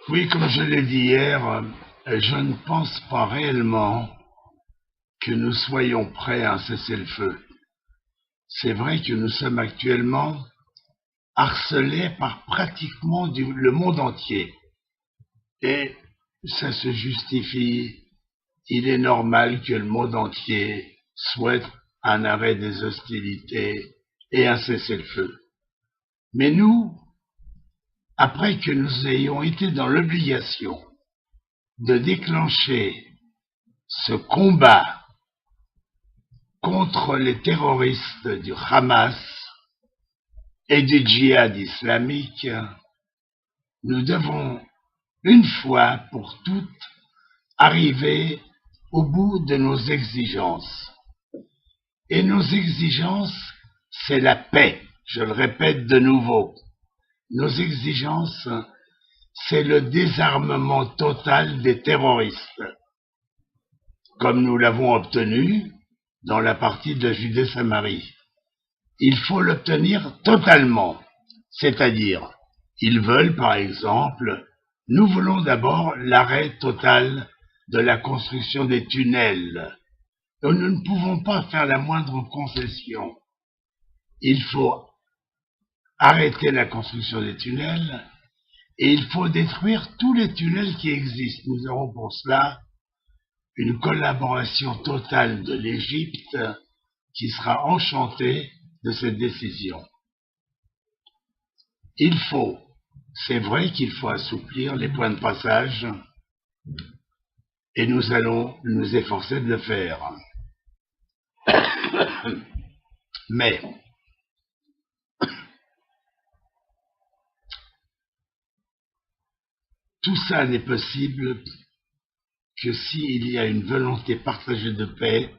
Oui, comme je l'ai dit hier, je ne pense pas réellement que nous soyons prêts à un cessez-le-feu. C'est vrai que nous sommes actuellement harcelés par pratiquement le monde entier. Et ça se justifie. Il est normal que le monde entier souhaite un arrêt des hostilités et un cessez-le-feu. Mais nous, après que nous ayons été dans l'obligation de déclencher ce combat contre les terroristes du Hamas et du djihad islamique, nous devons, une fois pour toutes, arriver au bout de nos exigences. Et nos exigences, c'est la paix. Je le répète de nouveau. Nos exigences, c'est le désarmement total des terroristes, comme nous l'avons obtenu dans la partie de Judée-Samarie. Il faut l'obtenir totalement, c'est-à-dire, ils veulent, par exemple, nous voulons d'abord l'arrêt total de la construction des tunnels. Nous ne pouvons pas faire la moindre concession. Il faut arrêter la construction des tunnels et il faut détruire tous les tunnels qui existent. Nous aurons pour cela une collaboration totale de l'Égypte qui sera enchantée de cette décision. C'est vrai qu'il faut assouplir les points de passage et nous allons nous efforcer de le faire. Mais tout ça n'est possible que s'il y a une volonté partagée de paix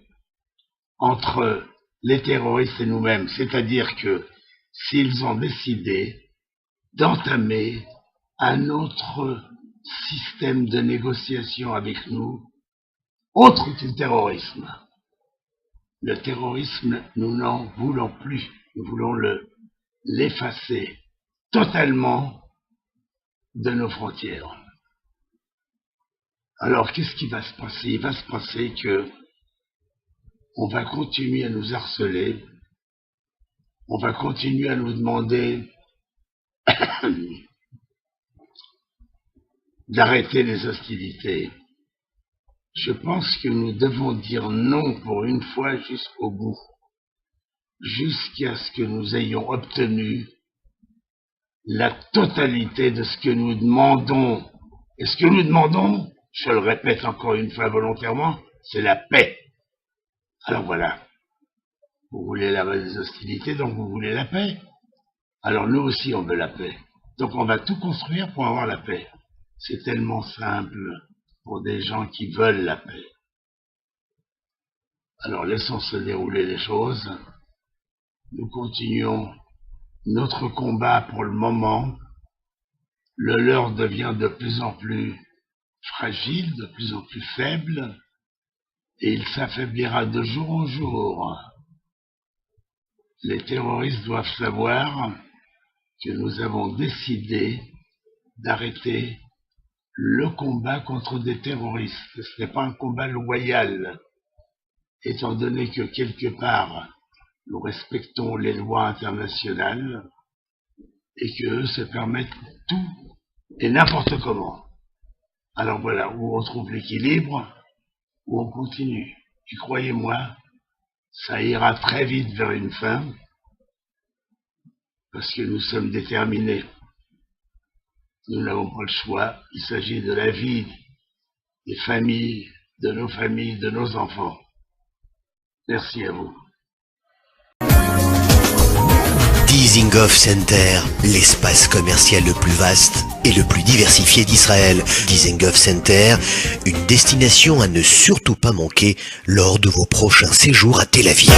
entre les terroristes et nous-mêmes. C'est-à-dire que s'ils ont décidé d'entamer un autre système de négociation avec nous, autre que le terrorisme. Le terrorisme, nous n'en voulons plus. Nous voulons l'effacer totalement de nos frontières. Alors, qu'est-ce qui va se passer? Il va se passer que on va continuer à nous harceler, on va continuer à nous demander d'arrêter les hostilités. Je pense que nous devons dire non pour une fois jusqu'au bout, jusqu'à ce que nous ayons obtenu la totalité de ce que nous demandons. Et ce que nous demandons, je le répète encore une fois volontairement, c'est la paix. Alors voilà, vous voulez l'arrêt des hostilités, donc vous voulez la paix. Alors nous aussi on veut la paix. Donc on va tout construire pour avoir la paix. C'est tellement simple pour des gens qui veulent la paix. Alors laissons se dérouler les choses. Nous continuons notre combat pour le moment. Le leur devient de plus en plus fragile, de plus en plus faible, et il s'affaiblira de jour en jour. Les terroristes doivent savoir que nous avons décidé d'arrêter le combat contre des terroristes. Ce n'est pas un combat loyal, étant donné que quelque part, nous respectons les lois internationales et qu'eux se permettent tout et n'importe comment. Alors voilà, où on trouve l'équilibre, où on continue. Et croyez-moi, ça ira très vite vers une fin, parce que nous sommes déterminés. Nous n'avons pas le choix. Il s'agit de la vie des familles, de nos enfants. Merci à vous. Dizengoff Center, l'espace commercial le plus vaste et le plus diversifié d'Israël. Dizengoff Center, une destination à ne surtout pas manquer lors de vos prochains séjours à Tel Aviv.